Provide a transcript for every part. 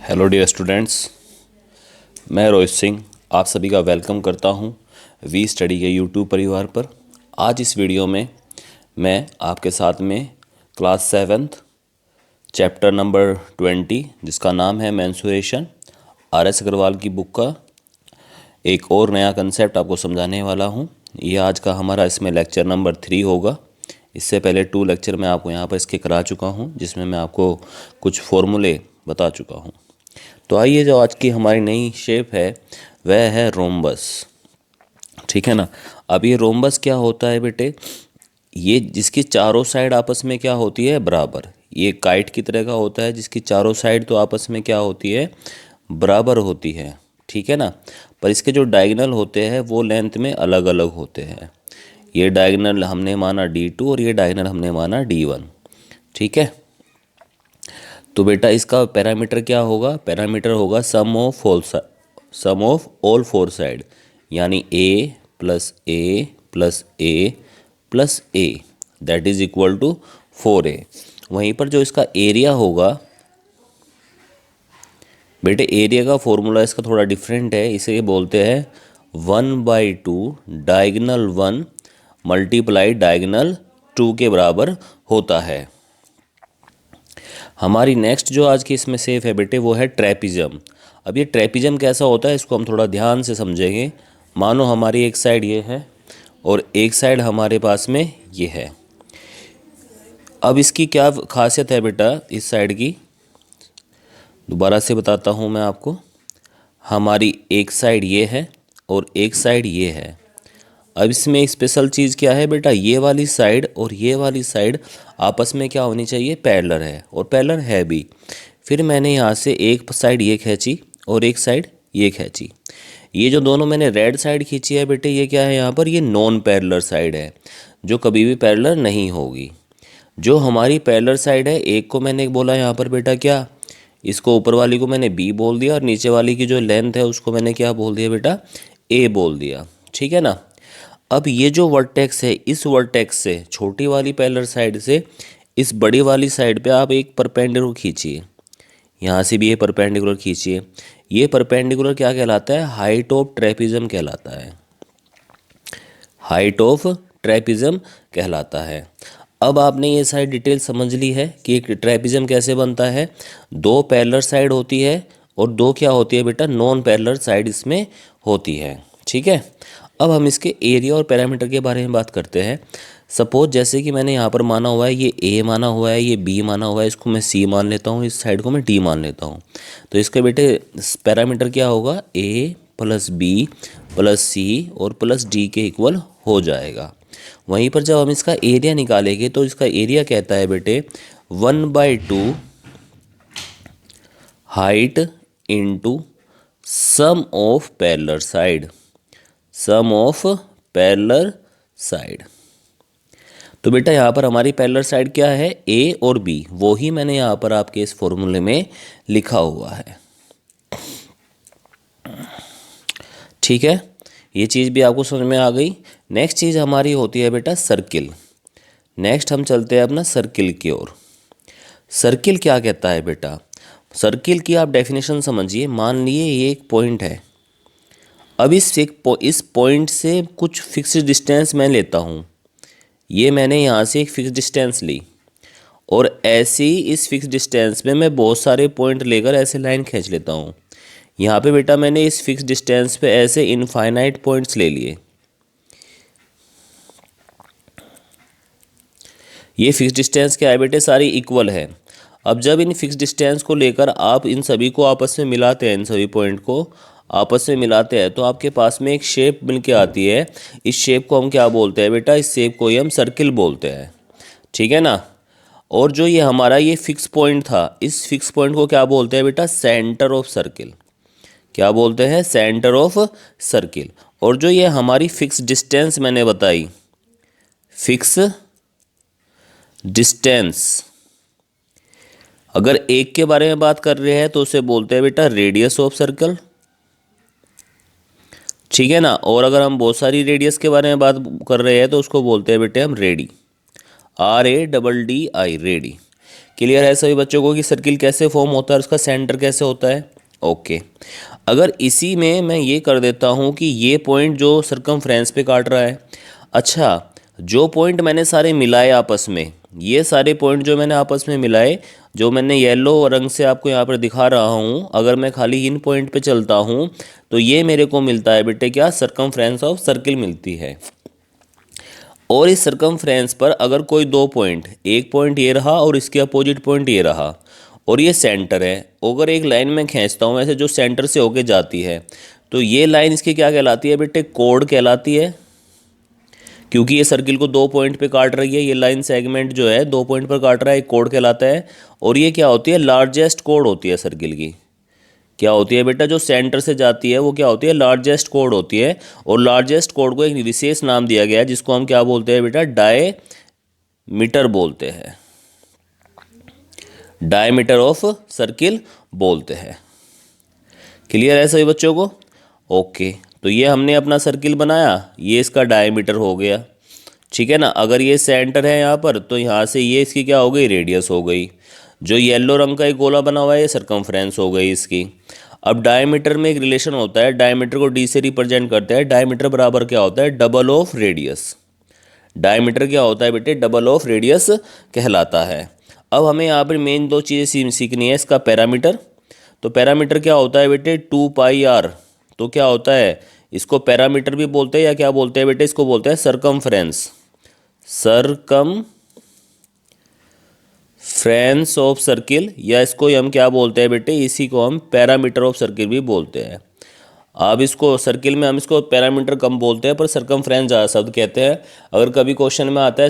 Hello dear students, मैं रोहित सिंह आप सभी का वेलकम करता हूं वी स्टडी के यूट्यूब परिवार पर। आज इस वीडियो में मैं आपके साथ में क्लास 7th चैप्टर नंबर 20 जिसका नाम है मेंसुरेशन, आर.एस. अग्रवाल की बुक का एक और नया कंसेप्ट आपको समझाने वाला हूं। ये आज का हमारा इसमें लेक्चर नंबर 3 होगा। इससे पहले 2 लेक्चर मैं आपको यहाँ पर इसके करा चुका हूँ, जिसमें मैं आपको कुछ फॉर्मूले बता चुका हूँ। तो आइए, जो आज की हमारी नई शेप है वह है रोम्बस। ठीक है ना। अब ये रोम्बस क्या होता है बेटे? ये जिसकी चारों साइड आपस में क्या होती है, बराबर। ये काइट की तरह का होता है जिसकी चारों साइड तो आपस में क्या होती है, बराबर होती है। ठीक है ना। पर इसके जो डायगोनल होते हैं वो लेंथ में अलग अलग होते हैं। ये डायगोनल हमने माना D2 और ये डायगोनल हमने माना D1। ठीक है। तो बेटा इसका पैरामीटर क्या होगा? पैरामीटर होगा sum of all four side, यानी A plus A plus A plus A that is equal to 4A। वहीं पर जो इसका एरिया होगा बेटे, एरिया का फॉर्मूला इसका थोड़ा डिफरेंट है। इसे ये बोलते हैं 1/2 डायगोनल 1 मल्टीप्लाई डायगोनल 2 के बराबर होता है। हमारी नेक्स्ट जो आज की इसमें सेफ है बेटे वो है ट्रेपिज्म। अब ये ट्रेपिज्म कैसा होता है इसको हम थोड़ा ध्यान से समझेंगे। मानो हमारी एक साइड ये है और एक साइड हमारे पास में ये है। अब इसकी क्या खासियत है बेटा इस साइड की, दोबारा से बताता हूँ मैं आपको। हमारी एक साइड ये है और एक साइड ये है। अब इसमें स्पेशल चीज़ क्या है बेटा, ये वाली साइड और ये वाली साइड आपस में क्या होनी चाहिए, पैरेलल है, और पैरेलल है भी। फिर मैंने यहाँ से एक साइड ये खींची और एक साइड ये खींची। ये जो दोनों मैंने रेड साइड खींची है बेटे, ये क्या है यहाँ पर, ये नॉन पैरेलल साइड है जो कभी भी पैरेलल नहीं होगी। जो हमारी पैरेलल साइड है, एक को मैंने बोला यहाँ पर बेटा क्या, इसको ऊपर वाली को मैंने B बोल दिया और नीचे वाली की जो लेंथ है उसको मैंने क्या बोल दिया बेटा, A बोल दिया। ठीक है ना। अब ये जो वर्टेक्स है, इस वर्टेक्स से छोटी वाली पैरेलल साइड से इस बड़ी वाली साइड पे आप एक परपेंडिकुलर खींचिए। यहाँ से भी ये परपेंडिकुलर खींचिए। ये परपेंडिकुलर क्या कहलाता है, हाइट ऑफ ट्रेपिज्म कहलाता है। हाइट ऑफ ट्रेपिज्म कहलाता है। अब आपने ये सारी डिटेल समझ ली है कि एक ट्रेपिज्म कैसे बनता है। दो पैरेलल साइड होती है और दो क्या होती है बेटा, नॉन पैरेलल साइड इसमें होती है। ठीक है। अब हम इसके एरिया और पैरामीटर के बारे में बात करते हैं। सपोज जैसे कि मैंने यहाँ पर माना हुआ है, ये A माना हुआ है, ये B माना हुआ है, इसको मैं C मान लेता हूँ, इस साइड को मैं D मान लेता हूँ। तो इसके बेटे पैरामीटर क्या होगा, A plus B plus C और प्लस D के इक्वल हो जाएगा। वहीं पर जब हम इसका एरिया निकालेंगे तो इसका एरिया कहता है बेटे 1/2 height into sum of parallel side, sum of parallel side. तो बेटा यहाँ पर हमारी पैरेलल साइड क्या है, A और B, वो ही मैंने यहाँ पर आपके इस फॉर्मूले में लिखा हुआ है। ठीक है, ये चीज़ भी आपको समझ में आ गई। नेक्स्ट चीज़ हमारी होती है बेटा सर्किल। नेक्स्ट हम चलते हैं अपना सर्किल की ओर। सर्किल क्या कहता है बेटा, सर्किल की आप डेफिनेशन समझिए। मान लिए ये एक पॉइंट है। अब इस पॉइंट से कुछ फिक्स डिस्टेंस मैं लेता हूँ। ये मैंने यहाँ से एक फिक्स डिस्टेंस ली और ऐसे ही इस फिक्स डिस्टेंस में मैं बहुत सारे पॉइंट लेकर ऐसे लाइन खींच लेता हूँ। यहाँ पे बेटा मैंने इस फिक्स डिस्टेंस पे ऐसे इनफाइनाइट पॉइंट्स ले लिए। ये फिक्स डिस्टेंस क्या है बेटे, सारी इक्वल है। अब जब इन फिक्स डिस्टेंस को लेकर आप इन सभी को आपस में मिलाते हैं, इन सभी पॉइंट को आपस में मिलाते हैं, तो आपके पास में एक शेप बन के आती है। इस शेप को हम क्या बोलते हैं बेटा, इस शेप को ही हम सर्किल बोलते हैं। ठीक है ना। और जो ये हमारा ये फिक्स पॉइंट था, इस फिक्स पॉइंट को क्या बोलते हैं बेटा, सेंटर ऑफ सर्किल। क्या बोलते हैं, सेंटर ऑफ सर्किल। और जो ये हमारी फिक्स डिस्टेंस मैंने बताई, फिक्स डिस्टेंस, अगर एक के बारे में बात कर रहे हैं तो उसे बोलते हैं बेटा रेडियस ऑफ सर्कल। ठीक है ना। और अगर हम बहुत सारी रेडियस के बारे में बात कर रहे हैं तो उसको बोलते हैं बेटे हम रेडी, RADDI, रेडी। क्लियर है सभी बच्चों को कि सर्किल कैसे फॉर्म होता है, उसका सेंटर कैसे होता है। ओके, अगर इसी में मैं ये कर देता हूँ कि ये पॉइंट जो सरकमफ्रेंस पे काट रहा है, अच्छा जो पॉइंट मैंने सारे मिलाए आपस में, ये सारे पॉइंट जो मैंने आपस में मिलाए, जो मैंने येलो रंग से आपको यहाँ पर दिखा रहा हूँ, अगर मैं खाली इन पॉइंट पे चलता हूँ तो ये मेरे को मिलता है बेटे क्या, सरकमफ्रेंस ऑफ सर्किल मिलती है। और इस सरकमफ्रेंस पर अगर कोई दो पॉइंट, एक पॉइंट ये रहा और इसके अपोजिट पॉइंट ये रहा, और ये सेंटर है, अगर एक लाइन में खींचता हूँ ऐसे जो सेंटर से होके जाती है, तो ये लाइन इसकी क्या कहलाती है बेटे, कोड कहलाती है, क्योंकि ये सर्किल को दो पॉइंट पे काट रही है। ये लाइन सेगमेंट जो है दो पॉइंट पर काट रहा है, एक कोड कहलाता है। और ये क्या होती है, लार्जेस्ट कोड होती है सर्किल की। क्या होती है बेटा, जो सेंटर से जाती है वो क्या होती है, लार्जेस्ट कोड होती है। और लार्जेस्ट कोड को एक विशेष नाम दिया गया है जिसको हम क्या बोलते हैं बेटा, डायमीटर बोलते हैं, डायमीटर ऑफ सर्किल बोलते हैं। क्लियर है सभी बच्चों को? ओके, तो ये हमने अपना सर्किल बनाया, ये इसका डायमीटर हो गया, ठीक है ना। अगर ये सेंटर है यहाँ पर, तो यहाँ से ये इसकी क्या हो गई, रेडियस हो गई। जो येलो रंग का एक गोला बना हुआ है, ये सरकमफ्रेंस हो गई इसकी। अब डायमीटर में एक रिलेशन होता है, डायमीटर को डी से रिप्रेजेंट करते हैं। डायमीटर बराबर क्या होता है, डबल ऑफ रेडियस। डायमीटर क्या होता है बेटे, डबल ऑफ रेडियस कहलाता है। अब हमें यहाँ पर मेन दो चीज़ें सीखनी है, इसका पैरामीटर। तो पैरामीटर क्या होता है बेटे, 2πr। तो क्या होता है, इसको पैरामीटर भी बोलते हैं या क्या बोलते हैं बेटे, इसको बोलते हैं सरकमफ्रेंस, सरकमफ्रेंस ऑफ सर्किल, या इसको हम क्या बोलते हैं बेटे, इसी को हम पैरामीटर ऑफ सर्किल भी बोलते हैं। अब इसको सर्किल में हम इसको पैरामीटर कम बोलते हैं, पर सरकमफ्रेंस ज़्यादा शब्द कहते हैं। अगर कभी क्वेश्चन में आता है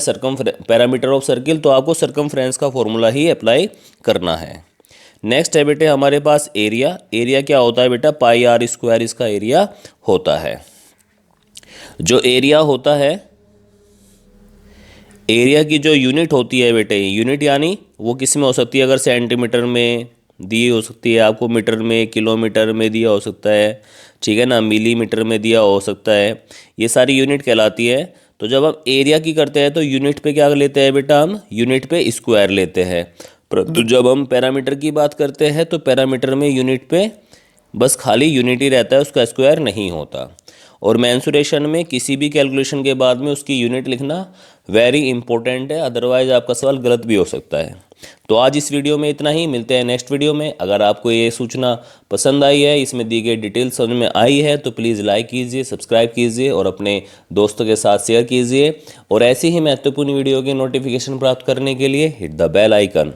पैरामीटर ऑफ सर्किल, तो आपको सरकमफ्रेंस का फॉर्मूला ही अप्लाई करना है। नेक्स्ट है बेटे हमारे पास एरिया। एरिया क्या होता है बेटा, πr² इसका एरिया होता है। जो एरिया होता है, एरिया की जो यूनिट होती है बेटे, यूनिट यानी वो किस में हो सकती है, अगर सेंटीमीटर में दी हो सकती है आपको, मीटर में, किलोमीटर में दिया हो सकता है, ठीक है ना, मिलीमीटर में दिया हो सकता है, ये सारी यूनिट कहलाती है। तो जब हम एरिया की करते हैं तो यूनिट पे क्या लेते हैं बेटा, हम यूनिट पे स्क्वायर लेते हैं। परंतु जब हम पैरामीटर की बात करते हैं तो पैरामीटर में यूनिट पे बस खाली यूनिट ही रहता है, उसका स्क्वायर नहीं होता। और मेंसुरेशन में किसी भी कैलकुलेशन के बाद में उसकी यूनिट लिखना वेरी इंपॉर्टेंट है, अदरवाइज आपका सवाल गलत भी हो सकता है। तो आज इस वीडियो में इतना ही, मिलते हैं नेक्स्ट वीडियो में। अगर आपको ये सूचना पसंद आई है, इसमें दी गई डिटेल समझ में आई है, तो प्लीज़ लाइक कीजिए, सब्सक्राइब कीजिए और अपने दोस्तों के साथ शेयर कीजिए। और ऐसी ही महत्वपूर्ण वीडियो की नोटिफिकेशन प्राप्त करने के लिए hit the bell icon.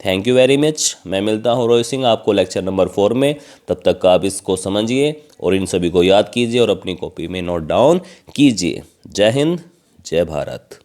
Thank you very much. मैं मिलता हूँ रोहित सिंह आपको लेक्चर नंबर 4 में। तब तक आप इसको समझिए और इन सभी को याद कीजिए और अपनी कॉपी में नोट डाउन कीजिए। जय हिंद, जय भारत।